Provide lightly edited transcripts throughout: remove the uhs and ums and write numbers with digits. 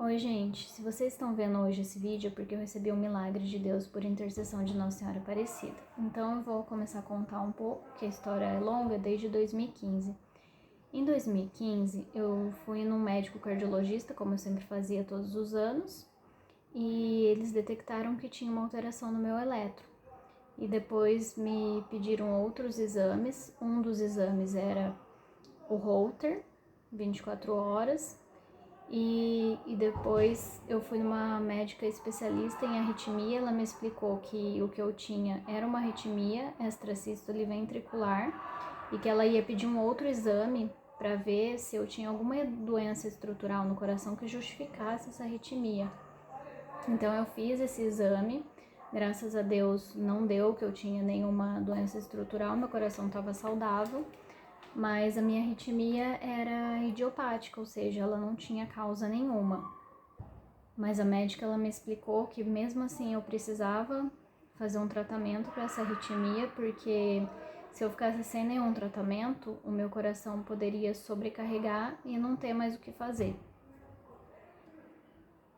Oi, gente. Se vocês estão vendo hoje esse vídeo é porque eu recebi um milagre de Deus por intercessão de Nossa Senhora Aparecida. Então eu vou começar a contar um pouco, que a história é longa, desde 2015. Em 2015, eu fui num médico cardiologista, como eu sempre fazia todos os anos, e eles detectaram que tinha uma alteração no meu eletro. E depois me pediram outros exames. Um dos exames era o Holter, 24 horas. E depois eu fui numa médica especialista em arritmia, ela me explicou que o que eu tinha era uma arritmia extrasístole ventricular e que ela ia pedir um outro exame para ver se eu tinha alguma doença estrutural no coração que justificasse essa arritmia. Então eu fiz esse exame, graças a Deus não deu que eu tinha nenhuma doença estrutural, meu coração estava saudável. Mas a minha arritmia era idiopática, ou seja, ela não tinha causa nenhuma. Mas a médica ela me explicou que mesmo assim eu precisava fazer um tratamento para essa arritmia, porque se eu ficasse sem nenhum tratamento, o meu coração poderia sobrecarregar e não ter mais o que fazer.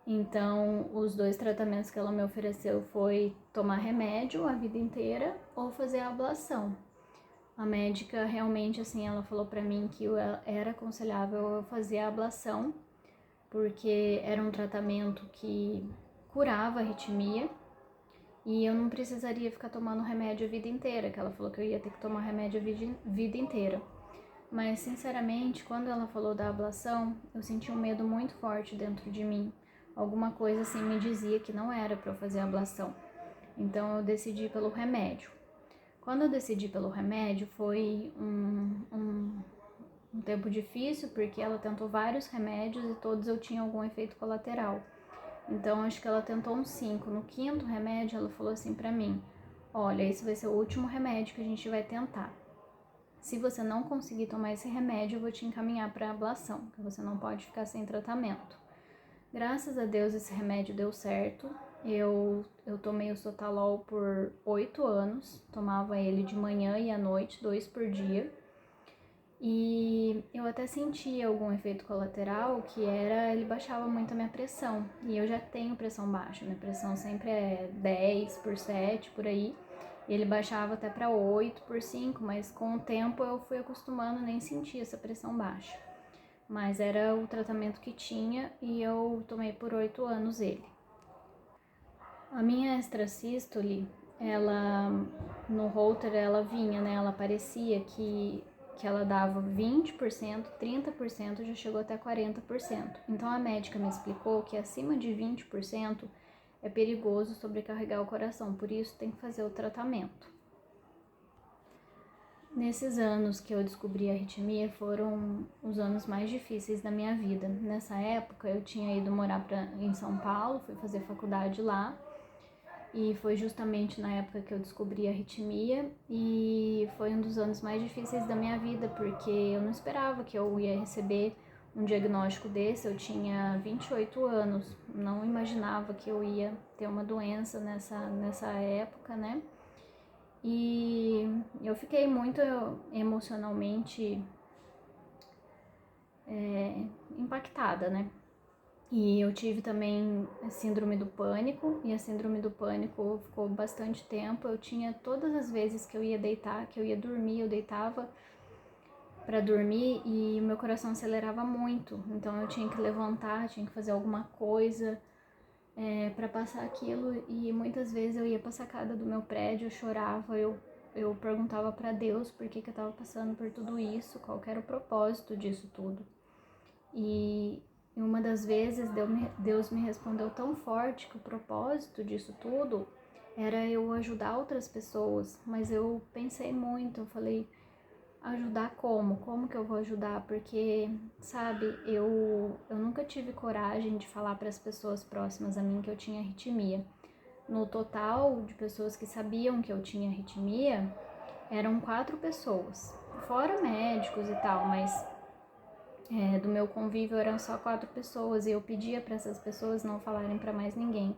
Então, os dois tratamentos que ela me ofereceu foi tomar remédio a vida inteira ou fazer a ablação. A médica realmente, assim, ela falou pra mim que era aconselhável eu fazer a ablação, porque era um tratamento que curava a arritmia e eu não precisaria ficar tomando remédio a vida inteira, que ela falou que eu ia ter que tomar remédio a vida inteira. Mas, sinceramente, quando ela falou da ablação, eu senti um medo muito forte dentro de mim. Alguma coisa assim me dizia que não era pra eu fazer a ablação. Então eu decidi pelo remédio. Quando eu decidi pelo remédio, foi um tempo difícil, porque ela tentou vários remédios e todos eu tinha algum efeito colateral. Então, acho que ela tentou uns 5. No quinto remédio, ela falou assim pra mim: olha, esse vai ser o último remédio que a gente vai tentar. Se você não conseguir tomar esse remédio, eu vou te encaminhar para ablação, que você não pode ficar sem tratamento. Graças a Deus esse remédio deu certo. Eu tomei o Sotalol por 8 anos, tomava ele de manhã e à noite, 2 por dia. E eu até sentia algum efeito colateral, que era, ele baixava muito a minha pressão. E eu já tenho pressão baixa, minha pressão sempre é 10 por 7, por aí. E ele baixava até para 8 por 5, mas com o tempo eu fui acostumando, nem sentia essa pressão baixa. Mas era o tratamento que tinha e eu tomei por 8 anos ele. A minha extrasístole, ela no Holter ela vinha, né? Ela parecia que ela dava 20%, 30%, já chegou até 40%. Então a médica me explicou que acima de 20% é perigoso sobrecarregar o coração, por isso tem que fazer o tratamento. Nesses anos que eu descobri a arritmia foram os anos mais difíceis da minha vida. Nessa época eu tinha ido morar em São Paulo, fui fazer faculdade lá e foi justamente na época que eu descobri a arritmia e foi um dos anos mais difíceis da minha vida, porque eu não esperava que eu ia receber um diagnóstico desse. Eu tinha 28 anos, não imaginava que eu ia ter uma doença nessa época, né? E eu fiquei muito emocionalmente impactada, né? E eu tive também a síndrome do pânico, e a síndrome do pânico ficou bastante tempo. Eu tinha todas as vezes que eu ia deitar, que eu ia dormir, eu deitava para dormir e o meu coração acelerava muito. Então eu tinha que levantar, tinha que fazer alguma coisa para passar aquilo. E muitas vezes eu ia pra sacada do meu prédio, eu chorava, eu perguntava para Deus por que eu tava passando por tudo isso, qual era o propósito disso tudo. E uma das vezes Deus me respondeu tão forte que o propósito disso tudo era eu ajudar outras pessoas. Mas eu pensei muito, eu falei, ajudar como? Como que eu vou ajudar? Porque, sabe, eu nunca tive coragem de falar para as pessoas próximas a mim que eu tinha arritmia. No total de pessoas que sabiam que eu tinha arritmia, eram 4 pessoas, fora médicos e tal, mas do meu convívio eram só 4 pessoas e eu pedia para essas pessoas não falarem para mais ninguém,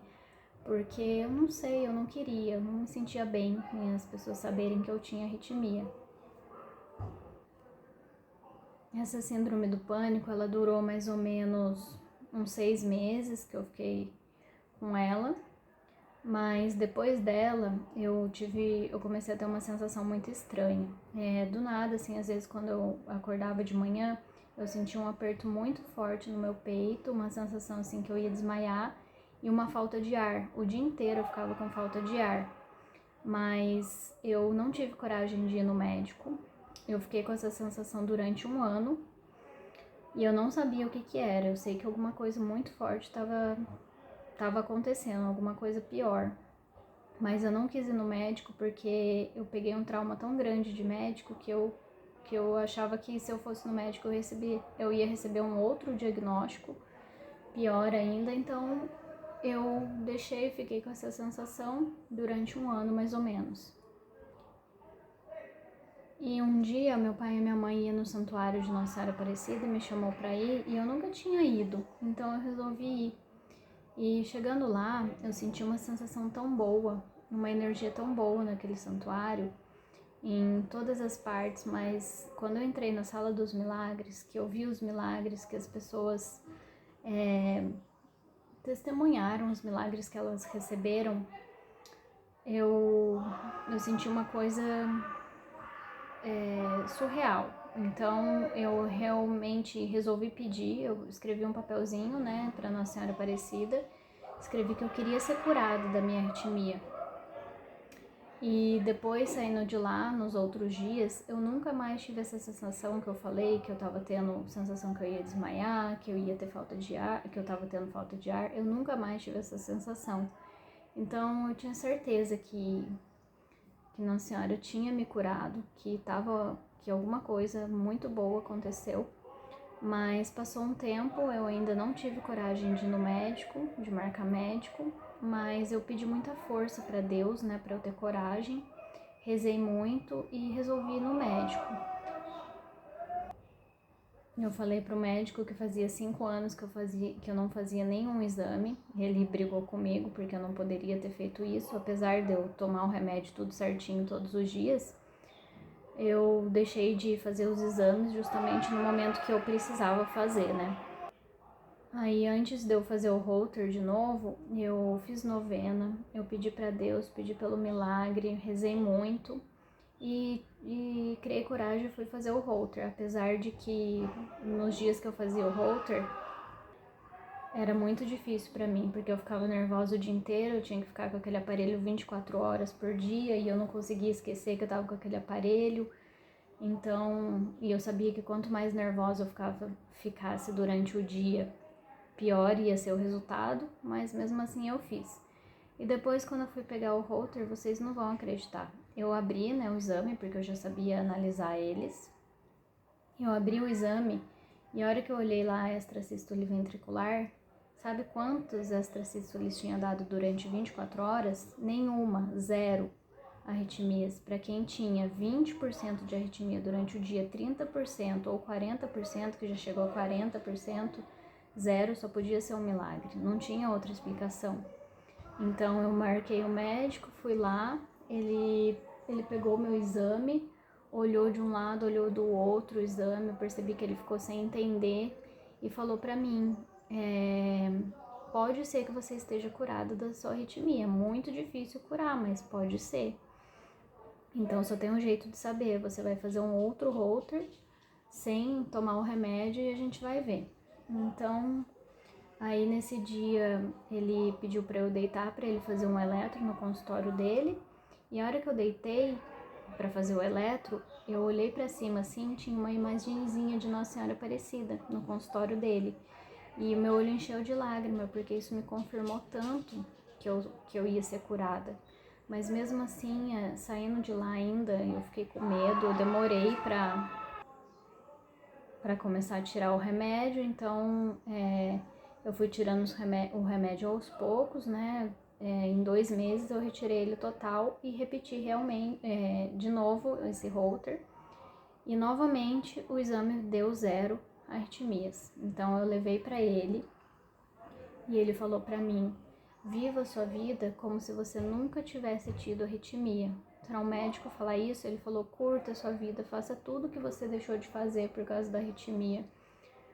porque eu não sei, eu não queria, eu não me sentia bem em as pessoas saberem que eu tinha arritmia. Essa síndrome do pânico, ela durou mais ou menos uns 6 meses que eu fiquei com ela, mas depois dela eu comecei a ter uma sensação muito estranha. Do nada, assim, às vezes quando eu acordava de manhã, eu sentia um aperto muito forte no meu peito, uma sensação assim que eu ia desmaiar e uma falta de ar. O dia inteiro eu ficava com falta de ar, mas eu não tive coragem de ir no médico. Eu fiquei com essa sensação durante um ano e eu não sabia o que que era. Eu sei que alguma coisa muito forte estava acontecendo, alguma coisa pior. Mas eu não quis ir no médico porque eu peguei um trauma tão grande de médico que eu achava que se eu fosse no médico eu ia receber um outro diagnóstico, pior ainda. Então eu fiquei com essa sensação durante um ano mais ou menos. E um dia meu pai e minha mãe iam no santuário de Nossa Senhora Aparecida e me chamou para ir e eu nunca tinha ido, então eu resolvi ir. E chegando lá, eu senti uma sensação tão boa, uma energia tão boa naquele santuário, em todas as partes, mas quando eu entrei na Sala dos Milagres, que eu vi os milagres, que as pessoas testemunharam os milagres que elas receberam, eu senti uma coisa surreal. Então eu realmente resolvi pedir, eu escrevi um papelzinho, né, para Nossa Senhora Aparecida, escrevi que eu queria ser curada da minha arritmia. E depois, saindo de lá, nos outros dias, eu nunca mais tive essa sensação que eu falei, que eu tava tendo sensação que eu ia desmaiar, que eu ia ter falta de ar, que eu tava tendo falta de ar. Eu nunca mais tive essa sensação. Então, eu tinha certeza que Nossa Senhora tinha me curado, que alguma coisa muito boa aconteceu. Mas passou um tempo, eu ainda não tive coragem de ir no médico, de marcar médico, mas eu pedi muita força para Deus, né, para eu ter coragem. Rezei muito e resolvi ir no médico. Eu falei pro médico que fazia 5 anos que eu não fazia nenhum exame. Ele brigou comigo porque eu não poderia ter feito isso, apesar de eu tomar o remédio tudo certinho todos os dias. Eu deixei de fazer os exames justamente no momento que eu precisava fazer, né? Aí antes de eu fazer o Holter de novo, eu fiz novena, eu pedi para Deus, pedi pelo milagre, rezei muito e criei coragem e fui fazer o Holter, apesar de que nos dias que eu fazia o Holter era muito difícil para mim, porque eu ficava nervosa o dia inteiro, eu tinha que ficar com aquele aparelho 24 horas por dia e eu não conseguia esquecer que eu tava com aquele aparelho. Então, e eu sabia que quanto mais nervosa eu ficasse durante o dia, pior ia ser o resultado, mas mesmo assim eu fiz. E depois, quando eu fui pegar o Holter, vocês não vão acreditar. Eu abri, né, o exame, porque eu já sabia analisar eles. Eu abri o exame e a hora que eu olhei lá a extrasístole ventricular, sabe quantos extrasístoles tinha dado durante 24 horas? Nenhuma, zero arritmias. Para quem tinha 20% de arritmia durante o dia, 30% ou 40%, que já chegou a 40%, zero, só podia ser um milagre, não tinha outra explicação. Então eu marquei o médico, fui lá, ele pegou o meu exame, olhou de um lado, olhou do outro o exame, eu percebi que ele ficou sem entender e falou pra mim, pode ser que você esteja curada da sua arritmia, muito difícil curar, mas pode ser. Então só tem um jeito de saber, você vai fazer um outro Holter sem tomar o remédio e a gente vai ver. Então, aí nesse dia ele pediu para eu deitar para ele fazer um eletro no consultório dele. E a hora que eu deitei para fazer o eletro, eu olhei para cima assim, tinha uma imagenzinha de Nossa Senhora Aparecida no consultório dele. E o meu olho encheu de lágrima, porque isso me confirmou tanto que eu ia ser curada. Mas mesmo assim, saindo de lá ainda, eu fiquei com medo, eu demorei para começar a tirar o remédio, então eu fui tirando o remédio aos poucos, né? Em 2 meses eu retirei ele total e repeti realmente de novo esse Holter. E novamente o exame deu 0 arritmias. Então eu levei para ele e ele falou para mim: viva a sua vida como se você nunca tivesse tido arritmia. Para um médico falar isso, ele falou: curta a sua vida, faça tudo o que você deixou de fazer por causa da arritmia.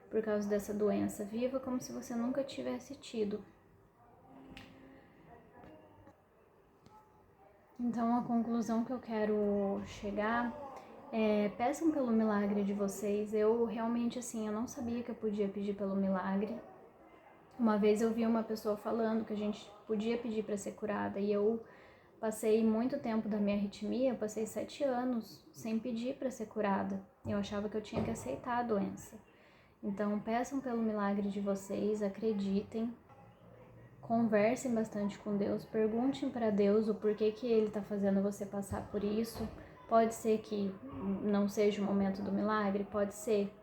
por causa dessa doença. Viva como se você nunca tivesse tido. Então, a conclusão que eu quero chegar é: peçam pelo milagre de vocês. Eu realmente, assim, eu não sabia que eu podia pedir pelo milagre. Uma vez eu vi uma pessoa falando que a gente podia pedir para ser curada, e eu passei muito tempo da minha arritmia, eu passei 7 anos sem pedir para ser curada. Eu achava que eu tinha que aceitar a doença. Então, peçam pelo milagre de vocês, acreditem, conversem bastante com Deus, perguntem para Deus o porquê que Ele está fazendo você passar por isso. Pode ser que não seja o momento do milagre, pode ser,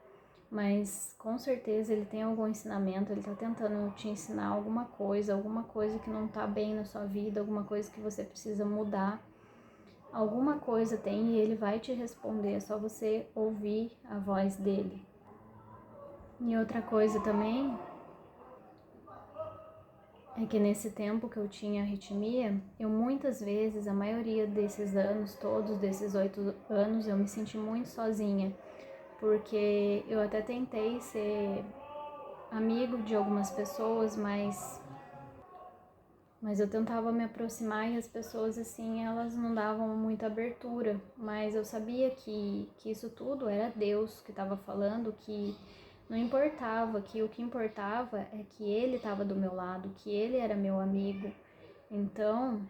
mas com certeza Ele tem algum ensinamento, Ele está tentando te ensinar alguma coisa que não está bem na sua vida, alguma coisa que você precisa mudar. Alguma coisa tem e Ele vai te responder, é só você ouvir a voz dEle. E outra coisa também é que nesse tempo que eu tinha arritmia, eu muitas vezes, a maioria desses anos, todos desses 8 anos, eu me senti muito sozinha, porque eu até tentei ser amigo de algumas pessoas, mas eu tentava me aproximar e as pessoas, assim, elas não davam muita abertura, mas eu sabia que isso tudo era Deus que estava falando, que não importava, que o que importava é que Ele estava do meu lado, que Ele era meu amigo. Então,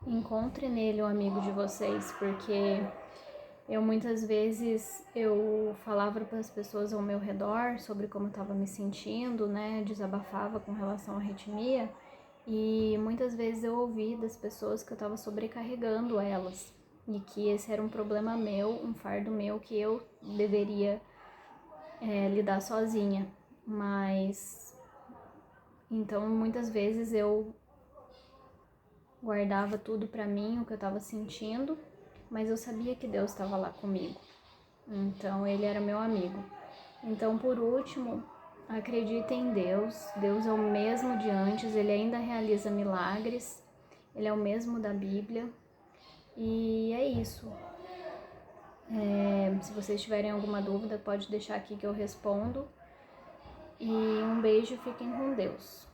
encontre nele um amigo de vocês, porque eu muitas vezes eu falava para as pessoas ao meu redor sobre como eu estava me sentindo, né, desabafava com relação à arritmia, e muitas vezes eu ouvi das pessoas que eu estava sobrecarregando elas, e que esse era um problema meu, um fardo meu que eu deveria lidar sozinha. Mas então muitas vezes eu guardava tudo pra mim, o que eu tava sentindo, mas eu sabia que Deus estava lá comigo. Então Ele era meu amigo. Então, por último, acredita em Deus. Deus é o mesmo de antes, Ele ainda realiza milagres. Ele é o mesmo da Bíblia. E é isso. Se vocês tiverem alguma dúvida, pode deixar aqui que eu respondo. E um beijo, fiquem com Deus.